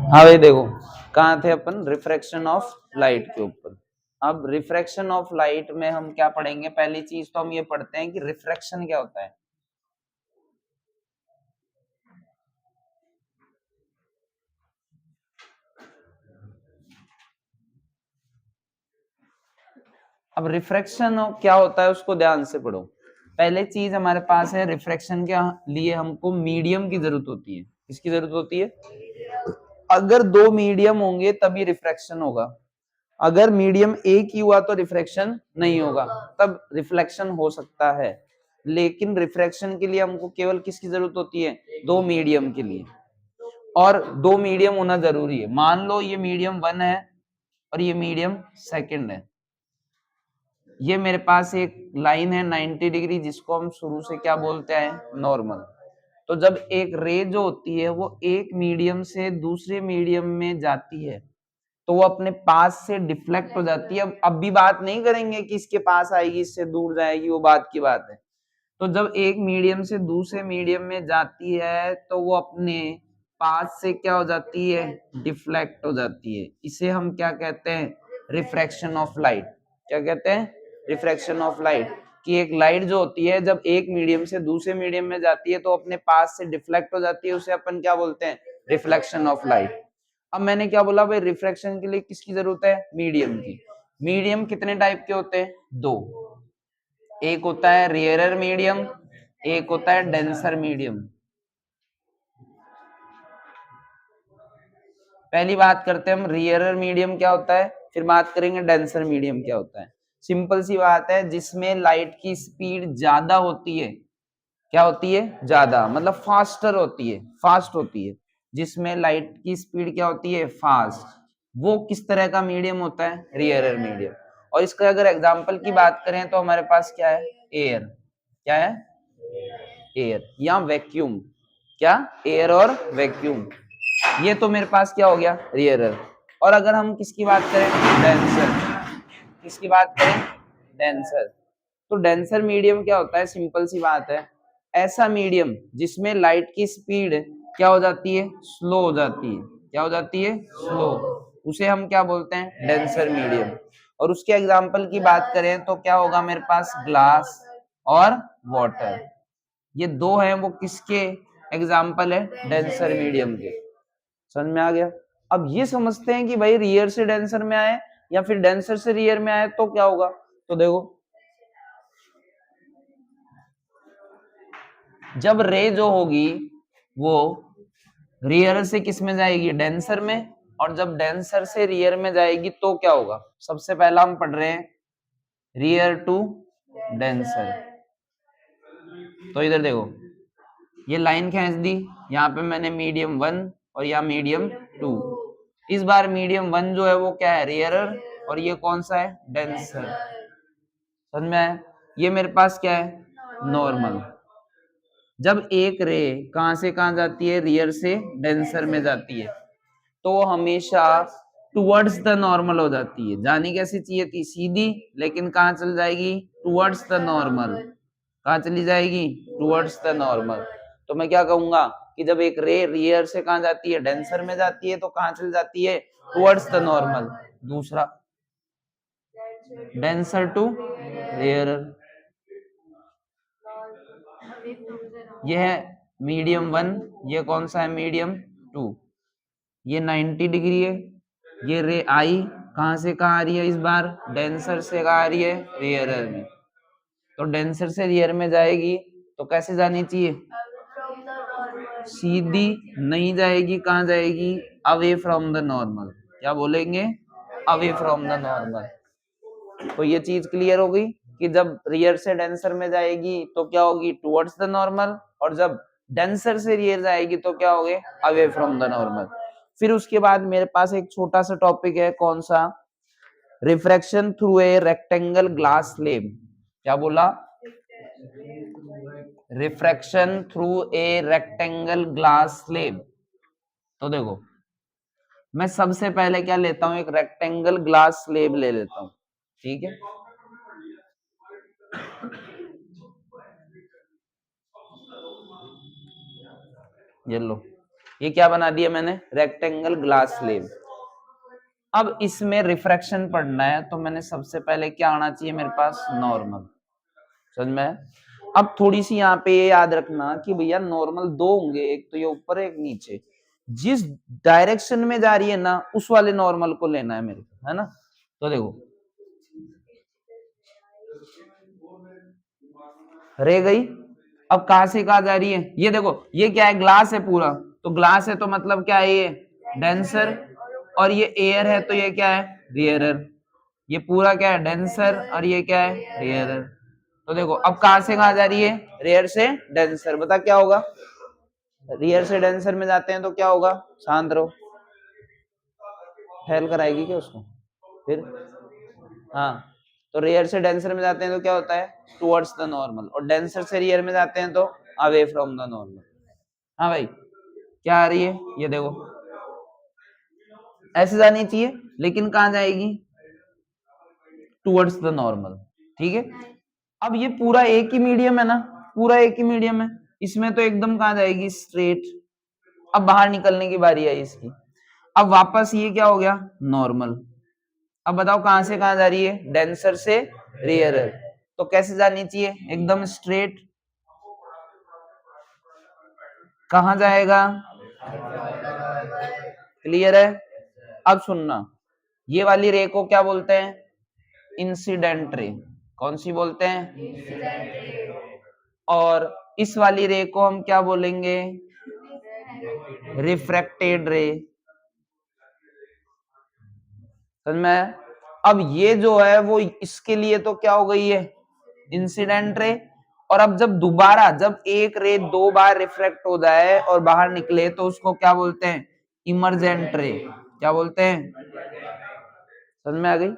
हाँ भाई देखो, कहाँ थे अपन? रिफ्रैक्शन ऑफ लाइट के ऊपर। अब रिफ्रैक्शन ऑफ लाइट में हम क्या पढ़ेंगे? पहली चीज तो हम ये पढ़ते हैं कि रिफ्रैक्शन क्या होता है। अब रिफ्रैक्शन क्या होता है उसको ध्यान से पढ़ो। पहले चीज हमारे पास है, रिफ्रैक्शन के लिए हमको मीडियम की जरूरत होती है। किसकी जरूरत होती है? अगर दो मीडियम होंगे तभी रिफ्रैक्शन होगा। अगर मीडियम एक ही हुआ तो रिफ्रैक्शन नहीं होगा। तब रिफ्लेक्शन हो सकता है, लेकिन रिफ्रैक्शन के लिए हमको केवल किसकी जरूरत होती है? दो मीडियम के लिए। और दो मीडियम होना जरूरी है। मान लो ये मीडियम 1 है और ये मीडियम 2 है। ये मेरे पास एक लाइन है 90 डिग्री, जिसको हम शुरू से क्या बोलते हैं? नॉर्मल। तो जब एक रे जो होती है वो एक मीडियम से दूसरे मीडियम में जाती है तो वो अपने पास से डिफ्लेक्ट हो जाती है। अब भी बात नहीं करेंगे कि इसके पास आएगी इससे दूर जाएगी, वो बात की बात है। तो जब एक मीडियम से दूसरे मीडियम में जाती है तो वो अपने पास से क्या हो जाती है? डिफ्लेक्ट हो जाती है। इसे हम क्या कहते हैं? Refraction of light. क्या कहते हैं? Refraction of light. कि एक लाइट जो होती है जब एक मीडियम से दूसरे मीडियम में जाती है तो अपने पास से डिफ्लेक्ट हो जाती है, उसे अपन क्या बोलते हैं? Reflection of light. अब मैंने क्या बोला भाई? रिफ्रैक्शन के लिए किसकी जरूरत है? मीडियम की। मीडियम कितने टाइप के होते हैं? दो। एक होता है रेयरर मीडियम, एक होता है डेंसर मीडियम। पहली बात करते हैं हम रेयरर मीडियम क्या होता है, फिर बात करेंगे डेंसर मीडियम क्या होता है। सिंपल सी बात है, जिसमें लाइट की स्पीड ज्यादा होती है। क्या होती है? ज्यादा, मतलब फास्टर होती है, फास्ट होती है। जिसमें लाइट की स्पीड क्या होती है? फास्ट। वो किस तरह का मीडियम होता है? Rarer medium. और इसका अगर एग्जांपल की बात करें तो हमारे पास क्या है? एयर। क्या है? एयर या वैक्यूम। क्या? एयर और वैक्यूम। ये तो मेरे पास क्या हो गया? रेयरर। और अगर हम किसकी बात करें? डेंसर। किसकी बात करें? डेंसर। तो डेंसर मीडियम क्या होता है? सिंपल सी बात है, ऐसा मीडियम जिसमें लाइट की स्पीड क्या हो जाती है? स्लो हो जाती है। क्या हो जाती है? स्लो। उसे हम क्या बोलते हैं? Denser medium. और उसके एग्जाम्पल की बात करें तो क्या होगा मेरे पास? ग्लास और वाटर। ये दो हैं वो किसके एग्जाम्पल है? डेंसर मीडियम के। समझ में आ गया? अब ये समझते हैं कि भाई रियर से डेंसर में आए या फिर डेंसर से रियर में आए तो क्या होगा। तो देखो, जब रे जो होगी वो रियर से किस में जाएगी? डेंसर में। और जब डेंसर से रियर में जाएगी तो क्या होगा? सबसे पहला हम पढ़ रहे हैं रियर टू डेंसर। तो इधर देखो, ये लाइन खींच दी, यहाँ पे मैंने मीडियम 1 और यहाँ मीडियम 2। इस बार मीडियम 1 जो है वो क्या है? रेयरर। और ये कौन सा है? डेंसर। समझ में आया? ये मेरे पास क्या है? नॉर्मल। जब एक रे कहां से कहां जाती है? रियर से डेंसर में जाती है तो हमेशा टुवर्ड्स द नॉर्मल हो जाती है। जानी कैसी चाहिए थी? सीधी, लेकिन कहां चल जाएगी? Towards the normal. कहां चली जाएगी? Towards the normal. तो मैं क्या कहूंगा कि जब एक रे रियर से कहां जाती है? डेंसर में जाती है तो कहां चल जाती है? Towards the normal. दूसरा डेंसर टू रेयर। ये है मीडियम 1। ये कौन सा है? मीडियम 2। ये 90 डिग्री है। ये रे आई कहां से कहां आ रही है? इस बार डेंसर से कहां आ रही है? रेयरर में। तो डेंसर से रियर में जाएगी तो कैसे जानी चाहिए? सीधी नहीं जाएगी, कहां जाएगी? Away from the normal. क्या बोलेंगे? Away from the normal. तो ये चीज क्लियर हो गई कि जब रियर से डेंसर में जाएगी तो क्या होगी? Towards the normal. और जब डेंसर से रियर जाएगी तो क्या होगे? Away from the normal. फिर उसके बाद मेरे पास एक छोटा सा टॉपिक है, कौन सा? Refraction through a rectangle glass slab. क्या बोला? Refraction through a rectangle glass slab. तो देखो, मैं सबसे पहले क्या लेता हूं? एक रेक्टेंगल ग्लास स्लेब ले लेता हूं। ठीक है, ये लो, ये क्या बना दिया मैंने, रेक्टेंगल ग्लास स्लेब। अब इसमें रिफ्रैक्शन पढ़ना है तो मैंने सबसे पहले क्या आना चाहिए मेरे पास, नॉर्मल। समझ में है? अब थोड़ी सी यहाँ पे ये याद रखना कि भैया नॉर्मल दो होंगे, एक तो ये ऊपर एक नीचे, जिस डायरेक्शन में जा रही है ना उस वाले नॉर्मल को लेना है मेरे को, है ना। तो देखो रह गई, अब कहां से कहा जा रही है, ये देखो ये क्या है, ग्लास है पूरा, तो ग्लास है तो मतलब क्या है, ये डेंसर, और ये एयर है तो ये क्या है, रेयरर। ये पूरा क्या है, डेंसर, और ये क्या है, रेयरर। तो देखो अब कहां से कहा जा रही है, रेयर से डेंसर, बता क्या होगा, रेयर से डेंसर में जाते हैं तो क्या होगा, शांत रहो, फेल कराएगी क्या उसको फिर, हाँ। तो रेयर से डेंसर में जाते हैं तो क्या होता है, टुवर्ड्स द नॉर्मल, और डेंसर से रेयर में जाते हैं तो अवे फ्रॉम द नॉर्मल। हाँ भाई, क्या आ रही है, ये देखो ऐसे जानी चाहिए, लेकिन कहाँ जाएगी, टुवर्ड्स द नॉर्मल। ठीक है, अब ये पूरा एक ही मीडियम है ना, पूरा एक ही मीडियम है, इसमें तो एकदम कहाँ जाएगी, स्ट्रेट। अब बाहर निकलने की बारी आई इसकी, अब वापस ये क्या हो गया, नॉर्मल। अब बताओ कहां से कहां जा रही है, डेंसर से रेयरर, तो कैसे जानी चाहिए, एकदम स्ट्रेट। कहां जाएगा, क्लियर है। अब सुनना, ये वाली रे को क्या बोलते हैं, इंसिडेंट रे। कौन सी बोलते हैं, और इस वाली रे को हम क्या बोलेंगे, रिफ्रैक्टेड रे। समझ में। अब ये जो है वो इसके लिए तो क्या हो गई है, इंसिडेंट रे। और अब जब दोबारा, जब एक रे दो बार रिफ्रैक्ट हो जाए और बाहर निकले तो उसको क्या बोलते हैं, इमर्जेंट रे। क्या बोलते हैं, समझ में आ गई।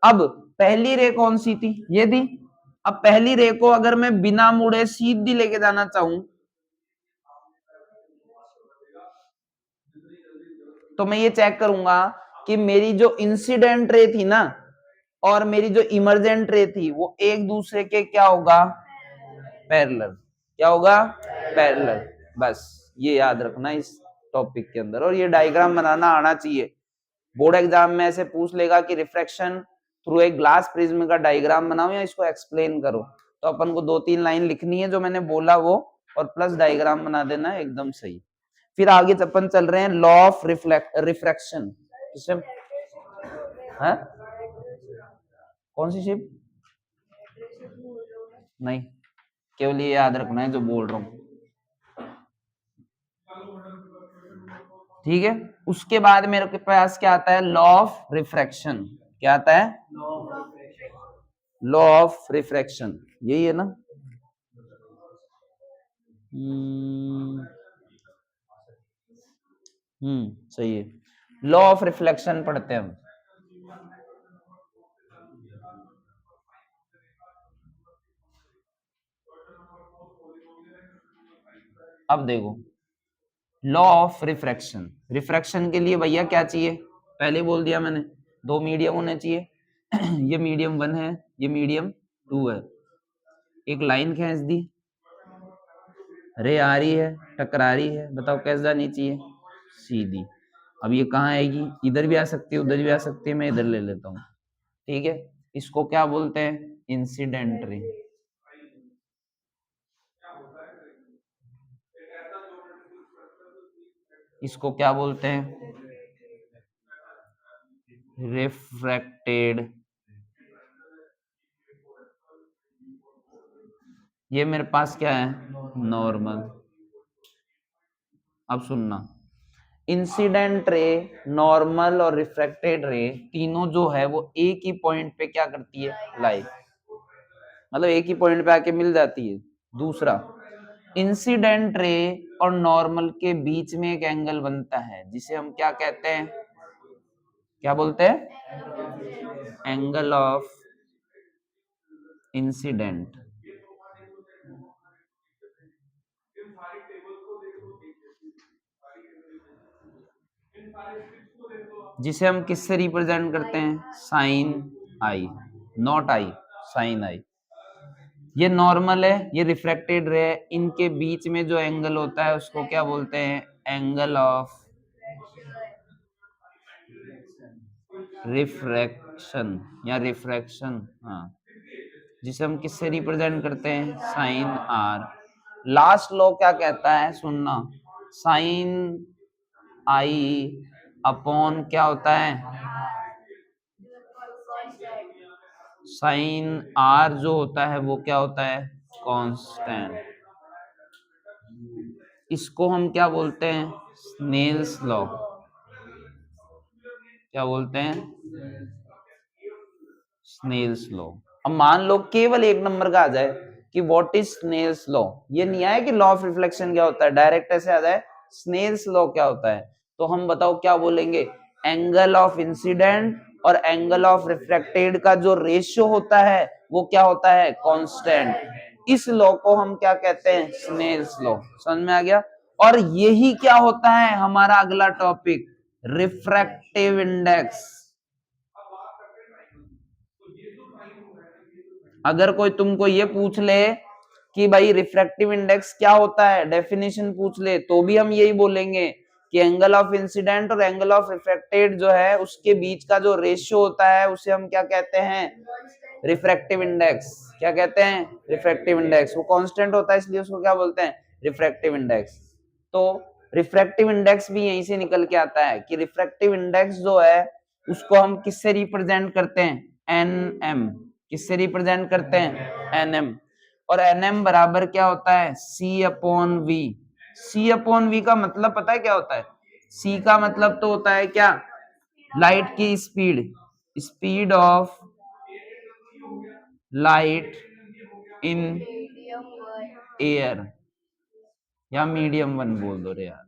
अब पहली रे कौन सी थी, ये थी। अब पहली रे को अगर मैं बिना मुड़े सीधी लेके जाना चाहूं तो मैं ये चेक करूंगा कि मेरी जो इंसिडेंट रे थी ना और मेरी जो इमर्जेंट रे थी वो एक दूसरे के क्या होगा, पैरेलल। क्या होगा, पैरेलल। बस ये याद रखना इस टॉपिक के अंदर, और ये डायग्राम बनाना आना चाहिए। बोर्ड एग्जाम में ऐसे पूछ लेगा कि रिफ्रैक्शन थ्रू एक ग्लास प्रिज्म का डायग्राम बनाओ या इसको एक्सप्लेन करो, तो अपन को 2-3 लाइन लिखनी है जो मैंने बोला वो, और प्लस डायग्राम बना देना है, एकदम सही। फिर आगे अपन चल रहे हैं लॉ ऑफ रिफ्रैक्शन। कौन सी शिप, नहीं, केवल ये याद रखना है जो बोल रहा हूं। ठीक है, उसके बाद मेरे के पास क्या आता है, लॉ ऑफ रिफ्रैक्शन। क्या आता है, लॉ ऑफ रिफ्रैक्शन, यही है ना। सही है। लॉ ऑफ रिफ्लेक्शन पढ़ते हैं हम। अब देखो, लॉ ऑफ रिफ्रैक्शन, रिफ्रैक्शन के लिए भैया क्या चाहिए, पहले बोल दिया मैंने, दो मीडियम होने चाहिए। ये मीडियम 1 है, ये मीडियम 2 है। एक लाइन खींच दी, रे आ रही है, टकरा रही है, बताओ कैसे जानी चाहिए, सीधी। अब ये कहाँ आएगी, इधर भी आ सकती है, उधर भी आ सकती है, मैं इधर ले लेता हूँ। ठीक है, इसको क्या बोलते हैं, इंसिडेंट रे। इसको क्या बोलते हैं, रिफ्रैक्टेड। ये मेरे पास क्या है, नॉर्मल। अब सुनना, इंसिडेंट रे, नॉर्मल और रिफ्रैक्टेड रे तीनों जो है वो एक ही पॉइंट पे क्या करती है, लाई, मतलब एक ही पॉइंट पे आके मिल जाती है। दूसरा, इंसिडेंट रे और नॉर्मल के बीच में एक एंगल बनता है जिसे हम क्या कहते हैं, क्या बोलते हैं, एंगल ऑफ इंसिडेंट। जिसे हम किससे रिप्रेजेंट करते हैं, sign I, not I, sign I. ये नॉर्मल है, ये रिफ्रैक्टेड रे है, इनके बीच में जो एंगल होता है उसको क्या बोलते हैं, एंगल ऑफ रिफ्रैक्शन या रिफ्रैक्शन, हाँ, जिसे हम किससे रिप्रेजेंट करते हैं, साइन आर। लास्ट लॉ क्या कहता है, सुनना, साइन आई अपॉन क्या होता है, साइन आर जो होता है वो क्या होता है, कांस्टेंट। इसको हम क्या बोलते हैं, स्नेल्स लॉ। क्या बोलते हैं, स्नेल्स लॉ। अब मान लो केवल एक नंबर का आ जाए कि व्हाट इज स्नेल्स लॉ, ये नहीं आए कि लॉ ऑफ रिफ्लेक्शन क्या होता है, डायरेक्ट ऐसे आ जाए स्नेल्स लॉ क्या होता है, तो हम बताओ क्या बोलेंगे, एंगल ऑफ इंसिडेंट और एंगल ऑफ रिफ्लेक्टेड का जो रेशियो होता है वो क्या होता है, कांस्टेंट। इस लॉ को हम क्या कहते हैं, स्नेल्स लॉ। समझ में आ गया। और यही क्या होता है हमारा अगला टॉपिक, रिफ्रैक्टिव इंडेक्स। अगर कोई तुमको ये पूछ ले कि भाई रिफ्रैक्टिव इंडेक्स क्या होता है, डेफिनेशन पूछ ले, तो भी हम यही बोलेंगे कि एंगल ऑफ इंसिडेंट और एंगल ऑफ रिफ्रैक्टेड जो है उसके बीच का जो रेशियो होता है उसे हम क्या कहते हैं, रिफ्रैक्टिव इंडेक्स। क्या कहते हैं, रिफ्रैक्टिव इंडेक्स। वो कांस्टेंट होता है इसलिए उसको क्या बोलते हैं, रिफ्रैक्टिव इंडेक्स। तो रिफ्रैक्टिव इंडेक्स भी यहीं से निकल के आता है कि रिफ्रैक्टिव इंडेक्स जो है उसको हम किससे रिप्रेजेंट करते हैं, एन एम। किससे रिप्रेजेंट करते हैं, एन एम। और एन एम बराबर क्या होता है, C upon V. C upon V का मतलब पता है क्या होता है, सी का मतलब तो होता है क्या, लाइट की speed, speed of light in air, या मीडियम वन बोल दो रे यार,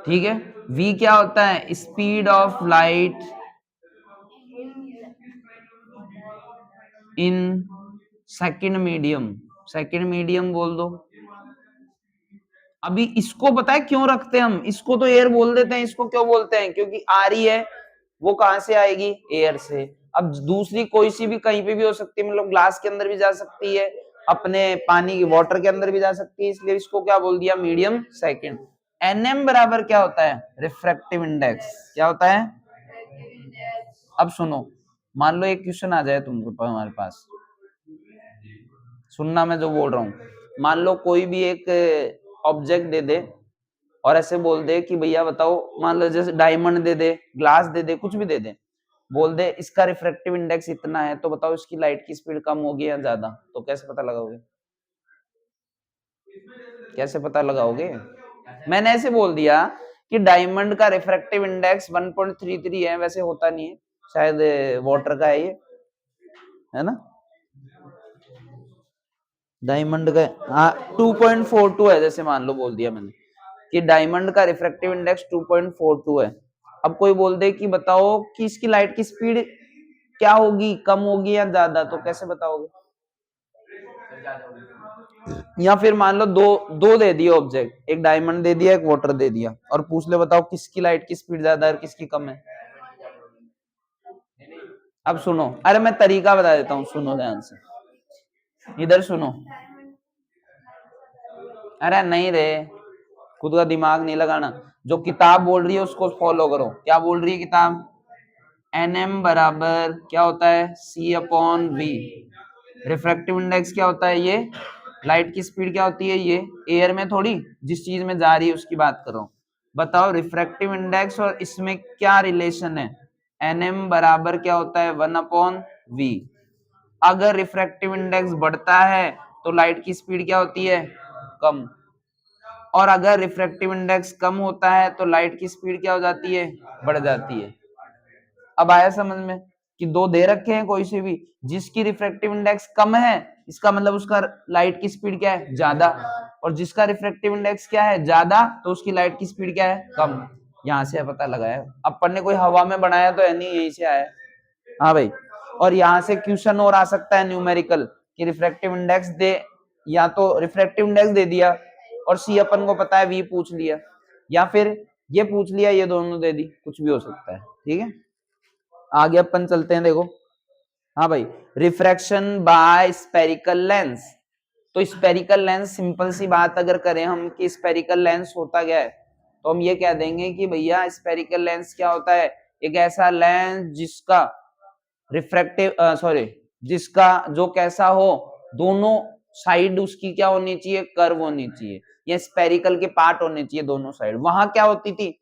ठीक है। v क्या होता है, speed of light in second medium, second medium बोल दो। अभी इसको पता है क्यों रखते हैं हम, इसको तो एयर बोल देते हैं, इसको क्यों बोलते हैं, क्योंकि आ रही है वो कहां से आएगी, एयर से। अब दूसरी कोई सी भी कहीं पे भी हो सकती है, मतलब ग्लास के अंदर भी जा सकती है, अपने पानी की वाटर के अंदर भी जा सकती है, इसलिए इसको क्या बोल दिया, मीडियम सेकंड। एनएम बराबर क्या होता है, रिफ्रैक्टिव इंडेक्स। क्या होता है, अब सुनो, मान लो एक क्वेश्चन आ जाए तुमको हमारे पास, सुनना मैं जो बोल रहा हूं। मान लो कोई भी एक ऑब्जेक्ट दे दे और ऐसे बोल दे कि भैया बताओ, मान लो जैसे डायमंड दे दे, ग्लास दे दे, कुछ भी दे दे, बोल दे इसका रिफ्रैक्टिव इंडेक्स इतना है, तो बताओ इसकी लाइट की स्पीड कम होगी या ज्यादा, तो कैसे पता लगाओगे, कैसे पता लगाओगे। मैंने ऐसे बोल दिया कि डायमंड का रिफ्रैक्टिव इंडेक्स 1.33 है, वैसे होता नहीं है, शायद वाटर का है ये, है ना, डायमंड का, हाँ 2.42 है, जैसे मान लो बोल दिया मैंने कि डायमंड का रिफ्रैक्टिव इंडेक्स 2.42 है। अब कोई बोल दे कि बताओ कि इसकी लाइट की स्पीड क्या होगी, कम होगी या ज्यादा, तो कैसे बताओगे। या फिर मान लो दो दो दे दिए ऑब्जेक्ट, एक डायमंड दे दिया एक वाटर दे दिया, और पूछ ले बताओ किसकी लाइट की स्पीड ज्यादा है और किसकी कम है। अब सुनो, अरे मैं तरीका बता देता हूँ, सुनो ध्यान से, इधर सुनो। अरे नहीं रे, खुद का दिमाग नहीं लगाना, जो किताब बोल रही है उसको फॉलो करो। क्या बोल रही है किताब, एन एम बराबर क्या होता है, C upon we. Refractive index क्या होता है, ये लाइट की स्पीड क्या होती है, ये एयर में थोड़ी, जिस चीज में जा रही है उसकी बात करो। बताओ रिफ्रैक्टिव इंडेक्स और इसमें क्या रिलेशन है, एन एम बराबर क्या होता है, 1/v। अगर रिफ्रैक्टिव इंडेक्स बढ़ता है तो लाइट की स्पीड क्या होती है, कम, और अगर रिफ्रैक्टिव इंडेक्स कम होता है तो लाइट की स्पीड क्या हो जाती है, बढ़ जाती है। अब आया समझ में कि दो दे रखे हैं कोई से भी, जिसकी रिफ्रैक्टिव इंडेक्स कम है इसका मतलब उसका लाइट की स्पीड क्या है, ज्यादा, और जिसका रिफ्रैक्टिव इंडेक्स क्या है, ज्यादा, तो उसकी लाइट की स्पीड क्या है, कम। यहां से पता लगाया, अपन ने कोई हवा में बनाया तो है नहीं, यहीं से आया। हाँ भाई, और यहाँ से क्वेश्चन और आ सकता है न्यूमेरिकल कि रिफ्रैक्टिव इंडेक्स दे, या तो रिफ्रैक्टिव इंडेक्स दे दिया और सी अपन को पता है वी पूछ लिया, या फिर ये पूछ लिया, ये दोनों दे दी, कुछ भी हो सकता है। ठीक है, आगे अपन चलते हैं, देखो। हाँ भाई, रिफ्रैक्शन बाय स्पेरिकल लेंस। तो स्पेरिकल लेंस, सिंपल सी बात अगर करें हम कि स्पेरिकल लेंस होता क्या है, तो हम ये कह देंगे कि भैया स्पेरिकल लेंस क्या होता है, एक ऐसा लेंस जिसका रिफ्रैक्टिव जिसका जो कैसा हो, दोनों साइड उसकी क्या होनी चाहिए, कर्व होनी चाहिए, या स्पेरिकल के पार्ट होने चाहिए दोनों साइड। वहां क्या होती थी,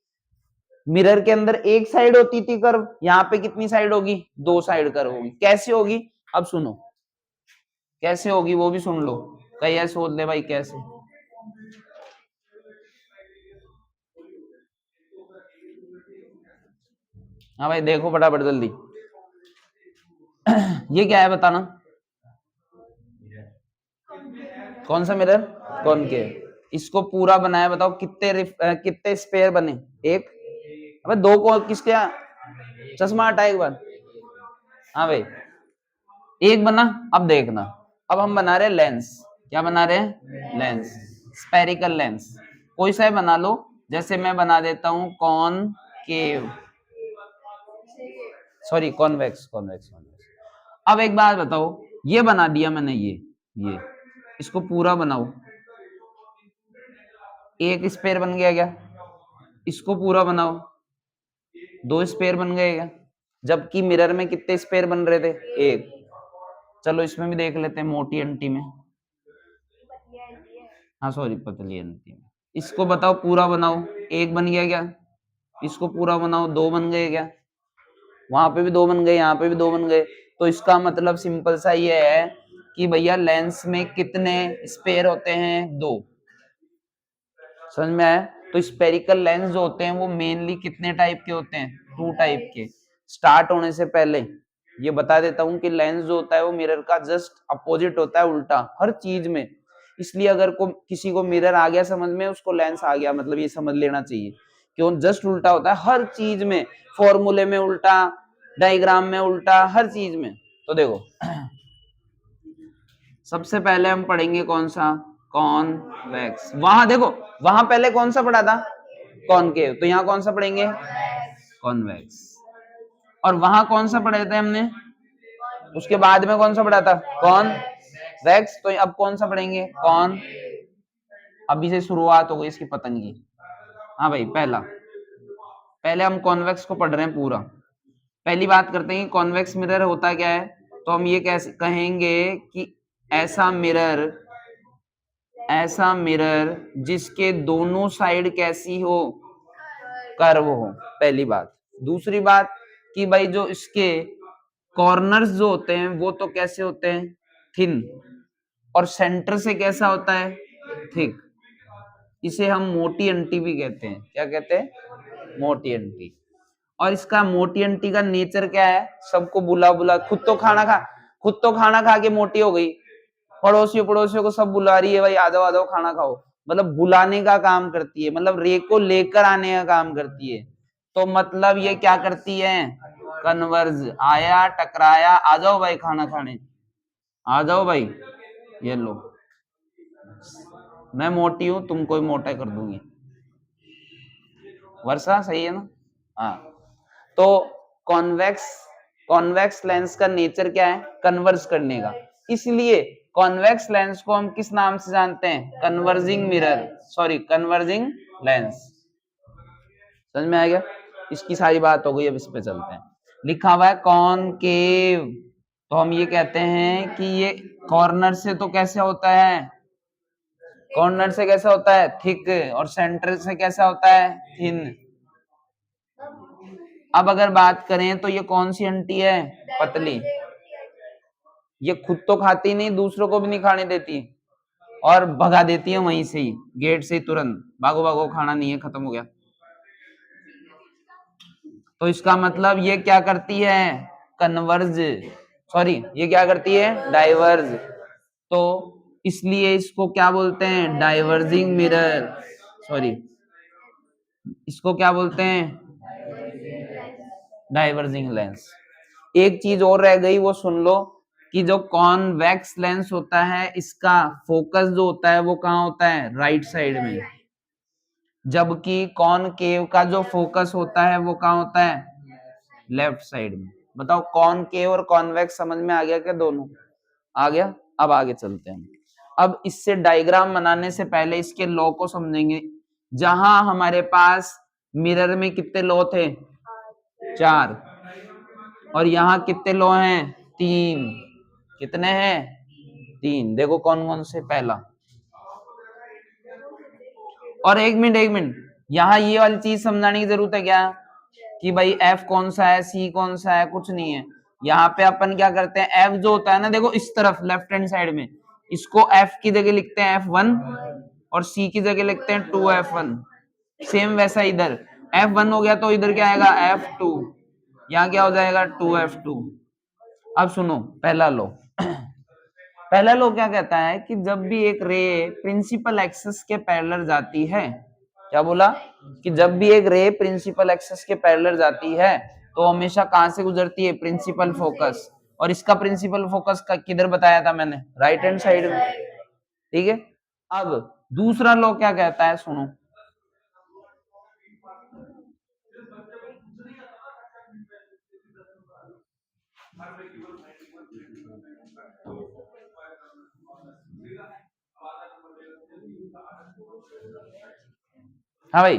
मिरर के अंदर एक साइड होती थी कर्व, यहाँ पे कितनी साइड होगी, 2 साइड कर्व होगी। कैसे होगी, अब सुनो कैसे होगी वो भी सुन लो, कहीं ऐसे सोच ले भाई कैसे। हाँ भाई देखो फटाफट जल्दी। ये क्या है बताना, कौन सा मिरर, कॉनकेव। इसको पूरा बनाया, बताओ कितने स्पेयर बने, एक, अबे दो को किसके यहाँ? चश्मा हटा एक बार। हाँ भाई एक बना। अब देखना, अब हम बना रहे लेंस, क्या बना रहे हैं, लेंस, स्पेरिकल लेंस। कोई सा बना लो, जैसे मैं बना देता हूं concave, sorry convex convex convex. अब एक बात बताओ, ये बना दिया मैंने, ये इसको पूरा बनाओ, एक स्पेयर बन गया क्या, इसको पूरा बनाओ, 2 स्पेयर बन गए क्या, जबकि मिरर में कितने स्पेयर बन रहे थे, एक। चलो इसमें भी देख लेते हैं, मोटी अंटी में, हाँ सॉरी पतली अंटी में। इसको बताओ पूरा बनाओ, एक बन गया क्या, इसको पूरा बनाओ, 2 बन गए क्या, वहां पे भी 2 बन गए, यहाँ पे भी 2 बन गए। तो इसका मतलब सिंपल सा ये है कि भैया लेंस में कितने स्पेयर होते हैं, 2। समझ में आया। तो स्पेरिकल लेंस जो होते हैं वो मेनली कितने टाइप के होते हैं, 2 टाइप के। स्टार्ट होने से पहले ये बता देता हूं कि लेंस जो होता है वो मिरर का जस्ट अपोजिट होता है, उल्टा हर चीज में। इसलिए अगर किसी को मिरर आ गया समझ में, उसको लेंस आ गया, मतलब ये समझ लेना चाहिए क्यों, जस्ट उल्टा होता है हर चीज में, फॉर्मूले में उल्टा, डायग्राम में उल्टा, हर चीज में। तो देखो सबसे पहले हम पढ़ेंगे कौन सा, कॉन्वेक्स। वहां देखो, वहां पहले कौन सा पढ़ा था, कॉनकेव, तो यहाँ कौन सा पढ़ेंगे, कॉन्वेक्स। और वहां कौन सा पढ़े थे हमने, उसके बाद में कौन सा पढ़ा था, कॉन्वेक्स। तो अब कौन सा पढ़ेंगे, कॉन। अभी से शुरुआत हो गई इसकी पतंग की। हाँ भाई पहले हम कॉन्वेक्स को पढ़ रहे हैं पूरा। पहली बात करते हैं कि कॉन्वेक्स मिरर होता क्या है। तो हम ये कैसे कहेंगे कि ऐसा मिरर जिसके दोनों साइड कैसी हो, कर्व हो, पहली बात। दूसरी बात कि भाई जो इसके कॉर्नर्स जो होते हैं वो तो कैसे होते हैं, थिन, और सेंटर से कैसा होता है, थिक। इसे हम मोटी अंटी भी कहते हैं, क्या कहते हैं, मोटी अंटी। और इसका मोटी अंटी का नेचर क्या है, सबको बुला बुला, खुद तो खाना खा के मोटी हो गई, पड़ोसियों को सब बुला रही है, भाई आ जाओ खाना खाओ, मतलब बुलाने का काम करती है, मतलब रे को लेकर आने का काम करती है। तो मतलब ये क्या करती है, कन्वर्ज, आया टकराया, आ जाओ भाई खाना खाने, आ जाओ भाई, ये लो, मैं मोटी हूं तुमको भी मोटा कर दूंगी, वर्षा सही है ना। हाँ तो कॉन्वेक्स कॉन्वेक्स लेंस का नेचर क्या है, कन्वर्ज करने का। इसलिए कॉन्वेक्स लेंस को हम किस नाम से जानते हैं, converging mirror, sorry converging lens. समझ में आ गया, इसकी सारी बात हो गई, अब इस पे चलते हैं। लिखा हुआ है कॉनकेव, तो हम ये कहते हैं कि ये कॉर्नर से तो कैसे होता है, कॉर्नर से कैसा होता है, थिक, और सेंटर से कैसा होता है, थिन। अब अगर बात करें तो ये कौन सी अंटी है, पतली। ये खुद तो खाती नहीं, दूसरों को भी नहीं खाने देती, और भगा देती है वहीं से ही, गेट से ही तुरंत, भागो भागो खाना नहीं है, खत्म हो गया। तो इसका मतलब ये क्या करती है, कन्वर्ज, सॉरी ये क्या करती है, डाइवर्ज। तो इसलिए इसको क्या बोलते हैं, डाइवर्जिंग मिरर, सॉरी इसको क्या बोलते हैं, डाइवर्जिंग लेंस। एक चीज और रह गई, वो सुन लो कि जो कॉन्वेक्स लेंस होता है इसका फोकस जो होता है वो कहाँ होता है, राइट साइड में, जबकि कॉनकेव का जो फोकस होता है वो कहाँ होता है, लेफ्ट साइड में। बताओ कॉनकेव और कॉन्वेक्स समझ में आ गया क्या, दोनों आ गया। अब आगे चलते हैं। अब इससे डायग्राम बनाने से पहले इसके लॉ को समझेंगे। जहां हमारे पास मिरर में कितने लॉ थे? 4, और यहाँ कितने लॉ हैं? 3। कितने हैं? 3। देखो कौन कौन से। पहला, और एक मिनट, यहाँ ये वाली चीज समझाने की जरूरत है क्या कि भाई F कौन सा है, C कौन सा है? कुछ नहीं है। यहाँ पे अपन क्या करते हैं, F जो होता है ना, देखो इस तरफ लेफ्ट हैंड साइड में, इसको F की जगह लिखते हैं F1 और C की जगह लिखते हैं 2F1। सेम वैसा इधर F1 हो गया तो इधर क्या आएगा? F2। यहाँ क्या हो जाएगा? 2F2। अब सुनो पहला लो। पहला लो क्या कहता है कि जब भी एक रे प्रिंसिपल एक्सिस के पैरेलल जाती है, क्या बोला कि जब भी एक रे प्रिंसिपल एक्सिस के पैरेलल जाती है तो हमेशा कहां से गुजरती है? Principal focus. और इसका प्रिंसिपल फोकस का किधर बताया था मैंने? राइट हैंड साइड में। ठीक है। अब दूसरा लॉ क्या कहता है, सुनो। हाँ भाई,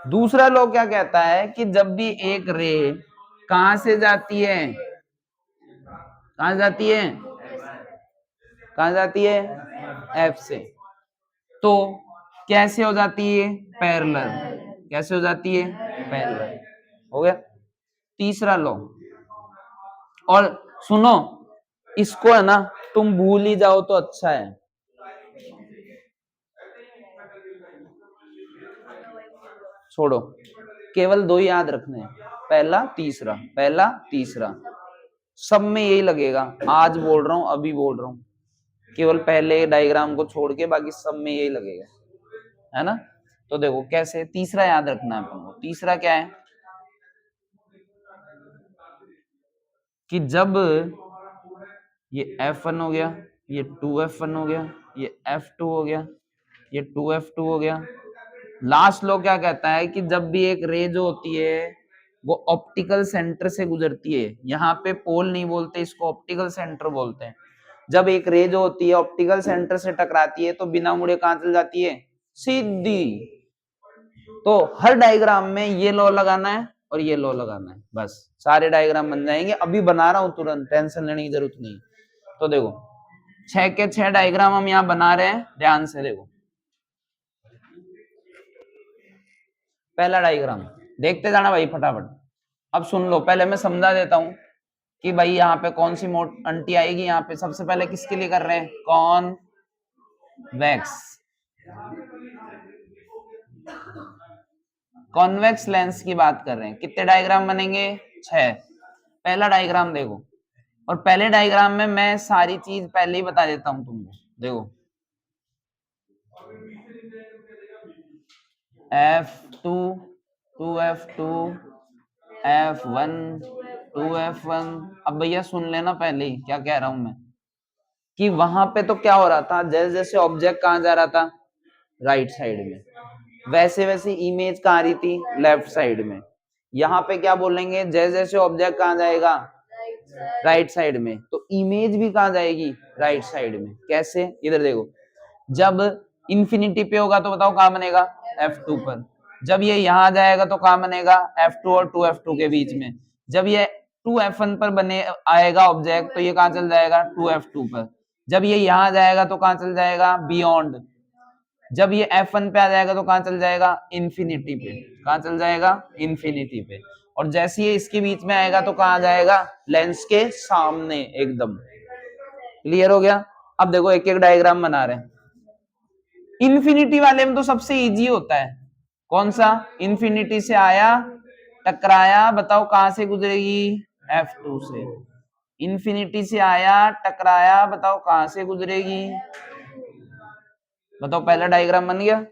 दूसरा लॉ क्या कहता है कि जब भी एक रे कहां से जाती है? कहां जाती है? कहां जाती है? F से। तो कैसे हो जाती है? पैरेलल। कैसे हो जाती है? पैरेलल। हो गया तीसरा लॉ। और सुनो, इसको है ना तुम भूल ही जाओ तो अच्छा है। छोड़ो, केवल 2 ही याद रखने हैं, पहला तीसरा, पहला तीसरा। सब में यही लगेगा, आज बोल रहा हूं, अभी बोल रहा हूं। केवल पहले डायग्राम को छोड़ के बाकी सब में यही लगेगा, है ना। तो देखो कैसे, तीसरा याद रखना है अपन को। तीसरा क्या है कि जब ये F1 हो गया, ये 2F1 हो गया, ये F2 हो गया, ये 2F2 हो गया। लास्ट लॉ क्या कहता है कि जब भी एक रे जो होती है वो ऑप्टिकल सेंटर से गुजरती है, यहाँ पे पोल नहीं बोलते, इसको ऑप्टिकल सेंटर बोलते हैं। जब एक रे जो होती है ऑप्टिकल सेंटर से टकराती है तो बिना मुड़े कहां चल जाती है? सीधी। तो हर डायग्राम में ये लॉ लगाना है और ये लॉ लगाना है, बस सारे डायग्राम बन जाएंगे। अभी बना रहा हूं तुरंत, टेंशन लेने की जरूरत नहीं। तो देखो 6 के 6 डायग्राम हम यहाँ बना रहे हैं, ध्यान से देखो। पहला डायग्राम देखते जाना भाई फटाफट। अब सुन लो, पहले मैं समझा देता हूं कि भाई यहाँ पे कौन सी आंटी आएगी। यहाँ पे सबसे पहले किसके लिए कर रहे हैं? कॉन्वेक्स। कॉन्वेक्स लेंस की बात कर रहे हैं। कितने डायग्राम बनेंगे? 6। पहला डायग्राम देखो, और पहले डायग्राम में मैं सारी चीज पहले ही बता देता हूं तुमको। देखो F2, 2F2, F1, 2F1। अब भैया सुन लेना पहले ही क्या कह रहा हूं मैं, कि वहां पे तो क्या हो रहा था, जैसे जैसे ऑब्जेक्ट कहां जा रहा था? राइट साइड में, वैसे वैसे इमेज कहां रही थी? लेफ्ट साइड में। यहाँ पे क्या बोलेंगे, जैसे जैसे ऑब्जेक्ट कहां जाएगा? राइट साइड में, तो इमेज भी कहां जाएगी? राइट साइड में। कैसे? इधर देखो, जब इंफिनिटी पे होगा तो बताओ कहां बनेगा? F2 पर। जब ये यहां जाएगा तो कहां बनेगा? F2 और 2F2 के बीच में। जब ये 2F1 पर बने आएगा ऑब्जेक्ट तो ये कहां चल जाएगा? 2F2 पर। जब ये यहां जाएगा तो कहां चल जाएगा? बियॉन्ड। जब ये F1 पे आ जाएगा तो कहां चल जाएगा? इन्फिनिटी पे। कहां चल जाएगा? इन्फिनिटी पे। और जैसे ये इसके बीच में आएगा तो कहां जाएगा? लेंस के सामने एकदम। क्लियर हो गया? अब देखो एक एक डायग्राम बना रहे हैं। इन्फिनिटी वाले में तो सबसे इजी होता है। कौन सा? इन्फिनिटी से आया, टकराया, बताओ कहां से गुजरेगी? F2 से। इन्फिनिटी से आया, टकराया, बताओ कहां से गुजरेगी? बताओ, पहला डायग्राम बन गया।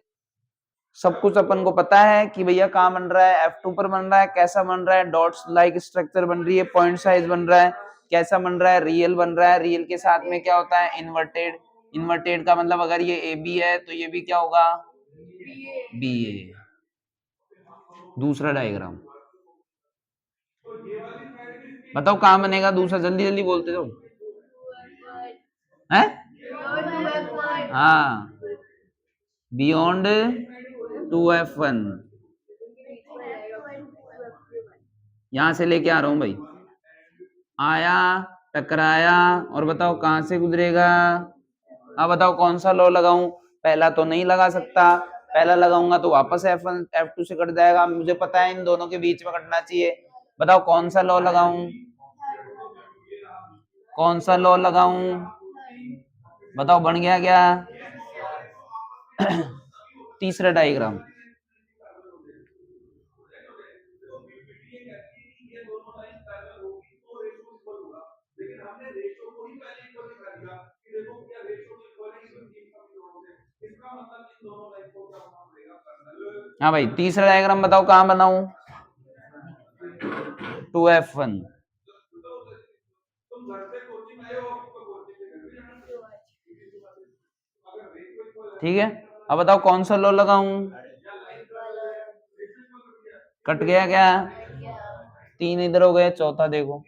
सब कुछ अपन को पता है कि भैया कहां बन रहा है? F2 पर बन रहा है। कैसा बन रहा है? डॉट्स लाइक स्ट्रक्चर बन रही है, पॉइंट साइज बन रहा है। कैसा बन रहा है? रियल बन रहा है। रियल के साथ में क्या होता है? इन्वर्टेड। इन्वर्टेड का मतलब अगर ये AB है तो ये भी क्या होगा? BA। दूसरा डायग्राम बताओ कहां बनेगा दूसरा? जल्दी जल्दी बोलते जाओ। हैं? हाँ, बियॉन्ड 2F1 यहां से लेके आ रहा हूं भाई। आया, टकराया, और बताओ कहां से गुजरेगा। अब बताओ कौन सा लॉ लगाऊं। पहला तो नहीं लगा सकता, पहला लगाऊंगा तो वापस F1 F2 से कट जाएगा। मुझे पता है इन दोनों के बीच में कटना चाहिए। बताओ कौन सा लॉ लगाऊं, कौन सा लॉ लगाऊं। बताओ बन गया क्या। तीसरा डायग्राम। हाँ भाई, तीसरा डायग्राम बताओ कहां बनाऊं। 2F1। ठीक है, अब बताओ कौन सा लॉ लगाऊं। कट गया क्या। 3 इधर हो गए, चौथा देखो।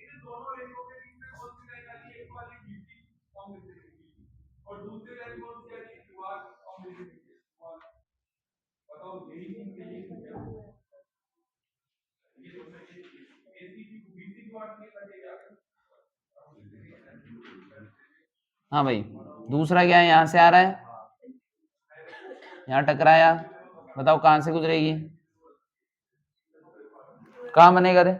हाँ भाई, दूसरा क्या है, यहां से आ रहा है, यहां टकराया। बताओ कहां से गुजरेगी, कहां बनेगा रे।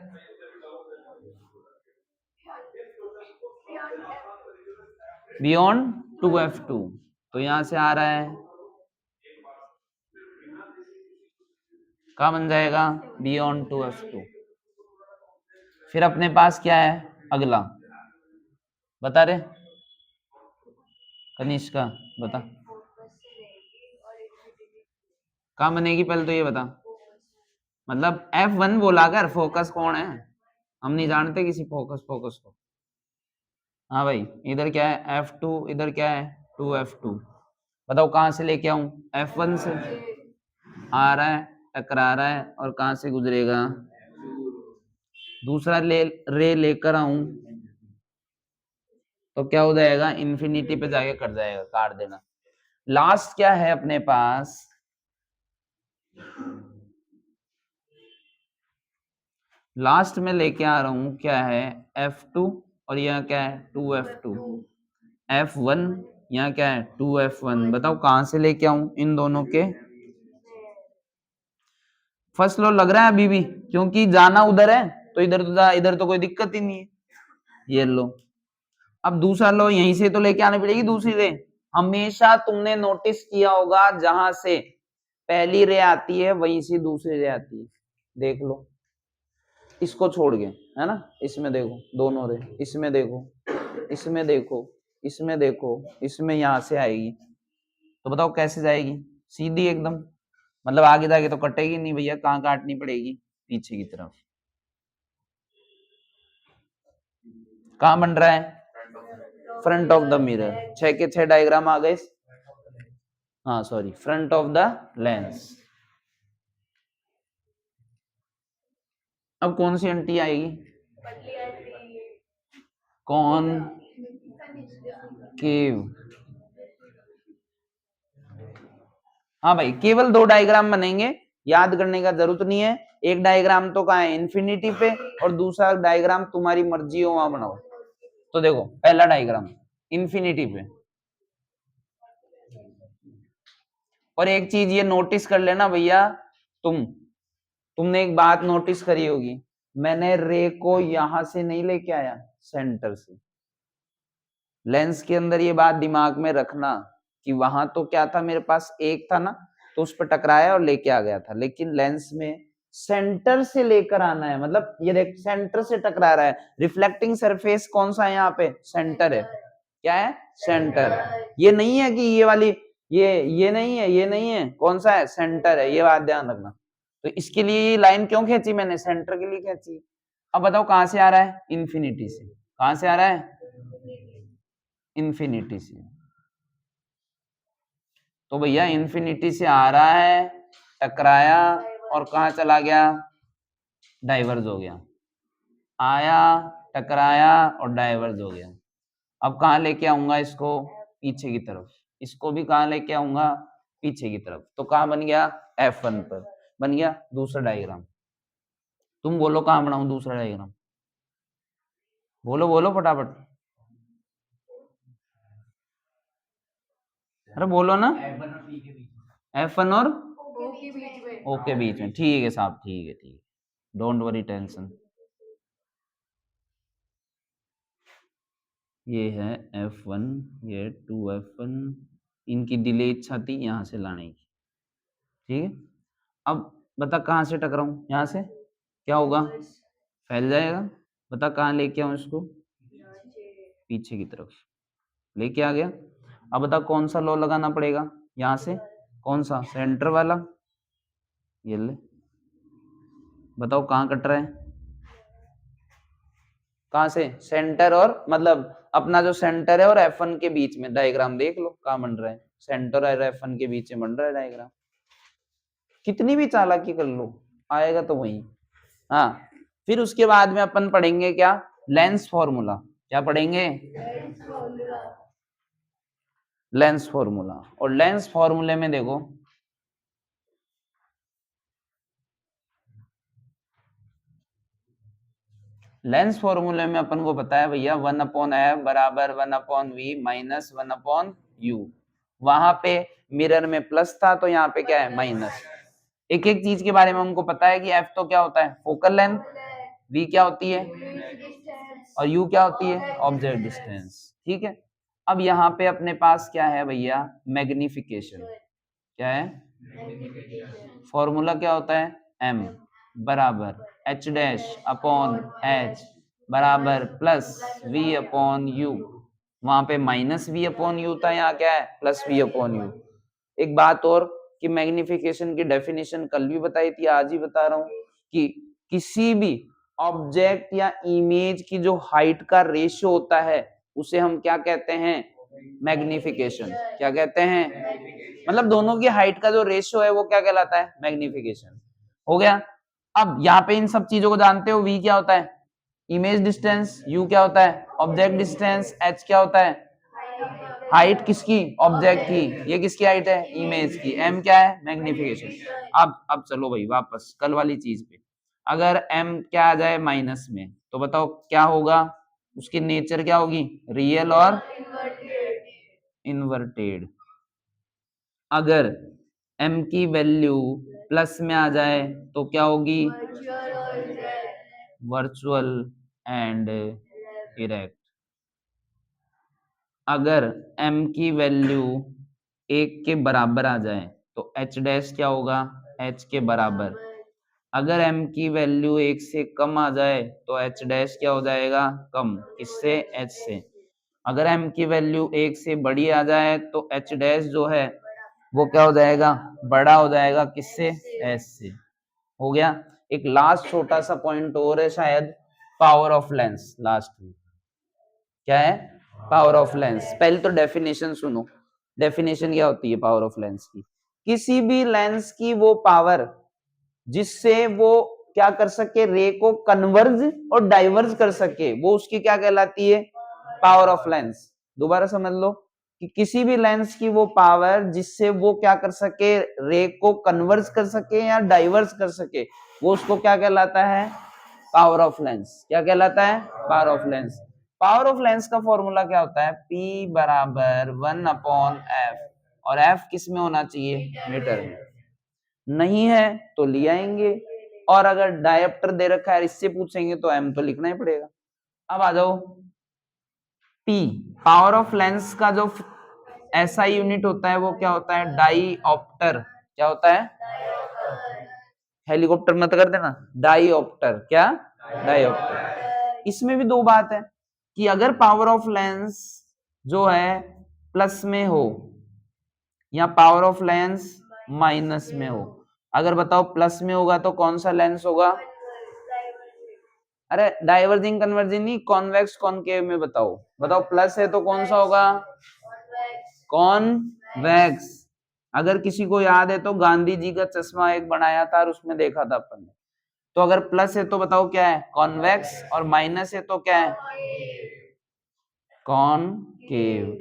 बियॉन्ड 2F2, तो यहां से आ रहा है, कहां बन जाएगा, बियॉन्ड 2F2। फिर अपने पास क्या है अगला, बता रहे कनिष्का, बता कहां बनेगी, पहले तो ये बता। मतलब F1 बोला कर, फोकस कौन है, हम नहीं जानते किसी फोकस को। हाँ भाई, इधर क्या है F2, इधर क्या है 2F2। बताओ कहां से लेके आऊं, F1 से आ रहा है, टकरा रहा है, और कहां से गुजरेगा। दूसरा रे लेकर आऊं तो क्या हो जाएगा, इन्फिनिटी पे जाके कट जाएगा, काट देना। लास्ट क्या है अपने पास, लास्ट में लेके आ रहा हूं क्या है F2, और यहाँ क्या है 2F2। F1 यहाँ क्या है 2F1। बताओ कहां से लेके आऊं इन दोनों के। फर्स्ट लॉ लग रहा है अभी भी, क्योंकि जाना उधर है तो इधर तो इधर तो कोई दिक्कत ही नहीं है, ये लो। अब दूसरा लो, यहीं से तो लेके आनी पड़ेगी दूसरी रे। हमेशा तुमने नोटिस किया होगा जहां से पहली रे आती है वहीं से दूसरी रे आती है, देख लो इसको छोड़ के, है ना। इसमें देखो दोनों रे, इसमें देखो, इसमें देखो, इसमें देखो, इसमें यहां से आएगी, तो बताओ कैसे जाएगी, सीधी एकदम। मतलब आगे जाके तो कटेगी नहीं भैया, कहाँ काटनी पड़ेगी, पीछे की तरफ। कहां बन रहा है, फ्रंट ऑफ द मिरर। 6 के 6 डायग्राम आ गए। हाँ sorry, front of the lens. अब कौन सी आंटी आएगी, कौन केव। हाँ भाई, केवल 2 डायग्राम बनेंगे, याद करने का जरूरत नहीं है। एक डायग्राम तो कहाँ है इन्फिनिटी पे, और दूसरा डायग्राम तुम्हारी मर्जी हो वहां बनाओ। तो देखो पहला डायग्राम इन्फिनिटी पे, और एक चीज ये नोटिस कर लेना भैया, तुमने एक बात नोटिस करी होगी, मैंने रे को यहां से नहीं लेके आया, सेंटर से। लेंस के अंदर ये बात दिमाग में रखना कि वहां तो क्या था, मेरे पास एक था ना, तो उस पर टकराया और लेके आ गया था, लेकिन लेंस में सेंटर से लेकर आना है। मतलब ये देख सेंटर से टकरा रहा है, रिफ्लेक्टिंग सरफेस कौन सा है यहाँ पे, सेंटर है। क्या है, सेंटर। ये नहीं है कि ये वाली, ये नहीं है, ये नहीं है, कौन सा है, सेंटर है, ये बात ध्यान रखना। तो इसके लिए ये लाइन क्यों खींची मैंने, सेंटर के लिए खींची। अब बताओ कहां से आ रहा है, इन्फिनिटी से। कहां से आ रहा है, इन्फिनिटी से। तो भैया इन्फिनिटी से आ रहा है, टकराया, और कहां चला गया, डाइवर्ज हो गया। आया, टकराया, और डाइवर्ज हो गया। अब कहां लेके आऊंगा इसको, पीछे की तरफ। इसको भी कहाँ लेके आऊंगा, पीछे की तरफ। तो कहाँ बन गया, F1 पर बन गया दूसरा डायग्राम। तुम बोलो कहाँ बनाऊं दूसरा डायग्राम, बोलो बोलो फटाफट, अरे बोलो ना। F1 और O के बीच में, ठीक है साहब, ठीक है ठीक है, डोंट वरी टेंशन। ये है F1, ये 2F1, इनकी दिले इच्छा थी यहाँ से लाने की, ठीक है। अब बता कहाँ से टकराऊं, यहाँ से क्या होगा, फैल जाएगा। बता कहाँ लेके आऊं इसको, पीछे की तरफ लेके आ गया। अब बता कौन सा लॉ लगाना पड़ेगा यहाँ से, कौन सा, सेंटर वाला, ये ले। बताओ कहाँ कट रहा है, कहाँ से, सेंटर और मतलब अपना जो सेंटर है और F1 के बीच में डायग्राम देख लो कहाँ बन रहा है, सेंटर और F1 के बीच में बन रहा है डायग्राम। कितनी भी चालाकी कर लो आएगा तो वही। हाँ, फिर उसके बाद में अपन पढ़ेंगे क्या, लेंस फॉर्मूला। क्या पढ़ेंगे, लेंस फॉर्मूला। और लेंस फॉर्मूले में देखो, लेंस फॉर्मूले में अपन को पता है भैया 1/f बराबर 1/v माइनस 1/u। वहां पे मिरर में प्लस था तो यहाँ पे क्या है माइनस। एक एक चीज के बारे में हमको पता है कि f तो क्या होता है फोकल लेंथ, v क्या होती है और u क्या होती है ऑब्जेक्ट डिस्टेंस, ठीक है। अब यहाँ पे अपने पास क्या है भैया, मैग्निफिकेशन। क्या है, फॉर्मूला क्या होता है, m बराबर h डैश अपॉन h बराबर प्लस v अपॉन u। वहां पे माइनस v अपॉन u था, यहाँ क्या है प्लस v अपॉन u। एक बात और कि मैग्निफिकेशन की डेफिनेशन कल भी बताई थी, आज ही बता रहा हूं कि किसी भी ऑब्जेक्ट या इमेज की जो हाइट का रेशियो होता है उसे हम क्या कहते हैं, मैग्निफिकेशन। क्या कहते हैं, मतलब दोनों की हाइट का जो रेशियो है वो क्या कहलाता है, मैग्निफिकेशन। हो गया। अब यहाँ पे इन सब चीजों को जानते हो, v क्या होता है इमेज डिस्टेंस, u क्या होता है ऑब्जेक्ट डिस्टेंस, h क्या होता है हाइट किसकी, ऑब्जेक्ट की, ये किसकी हाइट है इमेज की, m क्या है मैग्निफिकेशन। अब चलो भाई वापस कल वाली चीज पे। अगर m क्या आ जाए माइनस में तो बताओ क्या होगा, उसकी नेचर क्या होगी, रियल और इन्वर्टेड। अगर m की वैल्यू प्लस में आ जाए तो क्या होगी, वर्चुअल एंड इरेक्ट। अगर m की वैल्यू 1 के बराबर आ जाए तो h डैश क्या होगा, h के बराबर। अगर m की वैल्यू 1 से कम आ जाए तो h डैश क्या हो जाएगा, कम, किससे, h से। अगर m की वैल्यू 1 से बड़ी आ जाए तो h डैश जो है वो क्या हो जाएगा, बड़ा हो जाएगा, किससे, h से। हो गया। एक लास्ट छोटा सा पॉइंट और है शायद, पावर ऑफ लेंस लास्ट में। क्या है, पावर ऑफ लेंस। पहले तो डेफिनेशन सुनो, डेफिनेशन क्या होती है पावर ऑफ लेंस की, किसी भी लेंस की वो पावर जिससे वो क्या कर सके, रे को कन्वर्ज और डाइवर्ज कर सके, वो उसकी क्या कहलाती है, पावर ऑफ लेंस। दोबारा समझ लो कि किसी भी लेंस की वो पावर जिससे वो क्या कर सके, रे को कन्वर्ज कर सके या डाइवर्ज कर सके, वो उसको क्या कहलाता है, पावर ऑफ लेंस। क्या कहलाता है, power of lens. Power of lens का फॉर्मूला क्या होता है, P बराबर 1/f, और f किस में होना चाहिए, मीटर में। नहीं है तो ले आएंगे, और अगर डायप्टर दे रखा है इससे पूछेंगे तो m तो लिखना ही पड़ेगा। अब आ जाओ P, पावर ऑफ लेंस का जो ऐसा यूनिट होता है वो क्या होता है, डाईऑप्टर। क्या होता है, हेलीकॉप्टर मत कर देना, डाईऑप्टर। क्या, डाईऑप्टर। इसमें भी दो बात है कि अगर पावर ऑफ लेंस जो है प्लस में हो या पावर ऑफ लेंस माइनस में हो। अगर बताओ प्लस में होगा तो कौन सा लेंस होगा, अरे डाइवर्जिंग कन्वर्जिंग नहीं, कॉन्वेक्स कॉनकेव में बताओ। बताओ प्लस है तो कौन सा होगा, कॉन्वेक्स। अगर किसी को याद है तो गांधी जी का चश्मा एक बनाया था और उसमें देखा था अपन ने। तो अगर प्लस है तो बताओ क्या है, कॉन्वेक्स, और माइनस है तो क्या है, कॉनकेव।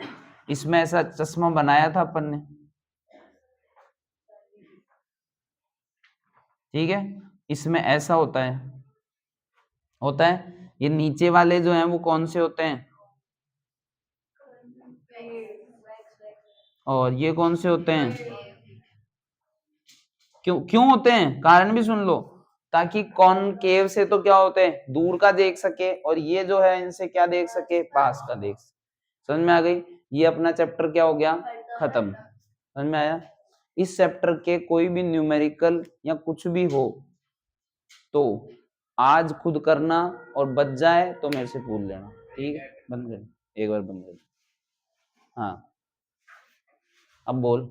इसमें ऐसा चश्मा बनाया था अपन ने, ठीक है, इसमें ऐसा होता है, ये नीचे वाले जो हैं वो कौन से होते हैं, और ये कौन से होते हैं, क्यों क्यों होते हैं, कारण भी सुन लो, ताकि कॉनकेव से तो क्या होते हैं, दूर का देख सके, और ये जो है इनसे क्या देख सके, पास का देख सके। समझ में आ गई, ये अपना चैप्टर क्या हो गया, खत्म। समझ में आया, इस चैप्टर के कोई भी न्यूमेरिकल या कुछ भी हो तो आज खुद करना, और बच जाए तो मेरे से पूछ लेना, ठीक है। बंद कर, एक बार बंद कर, हाँ अब बोल।